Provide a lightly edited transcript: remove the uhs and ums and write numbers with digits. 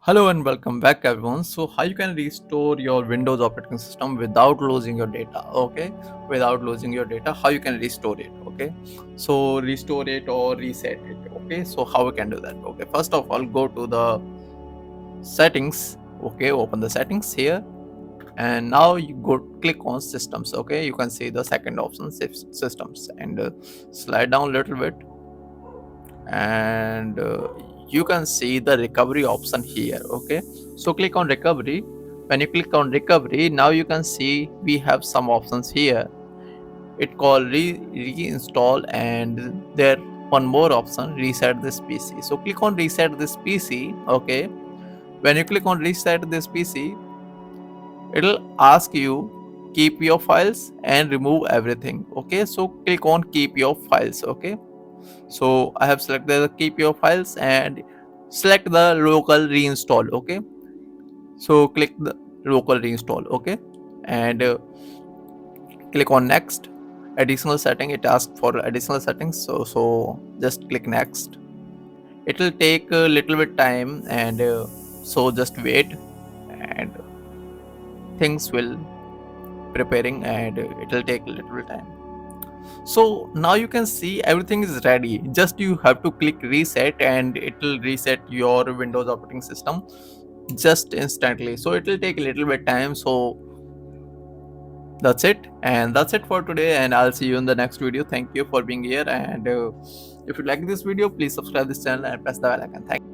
Hello and welcome back everyone. So how you can restore your Windows operating system without losing your data, okay? Without losing your data, how you can restore it, okay? So restore it or reset it, okay? So how we can do that? Okay, first of all, go to the settings, okay? Open the settings here and now you go click on systems, okay? You can see the second option, systems, and slide down a little bit and you can see the recovery option here, okay? So click on recovery. When you click on recovery, now you can see we have some options here. It called reinstall, and there one more option, reset this PC. So click on reset this PC, okay? When you click on reset this PC, it'll ask you keep your files and remove everything, okay? So click on keep your files, okay? So I have selected the keep your files and select the local reinstall, okay? So click the local reinstall, okay? And click on next. Additional setting, it asks for additional settings, so just click next. It will take a little bit time, and so just wait, and things will preparing, and it will take a little bit time. So now you can see everything is ready. Just you have to click reset and it will reset your Windows operating system just instantly. So it will take a little bit time. So that's it, and that's it for today, and I'll see you in the next video. Thank you for being here, and if you like this video, please subscribe this channel and press the bell icon. Thank you.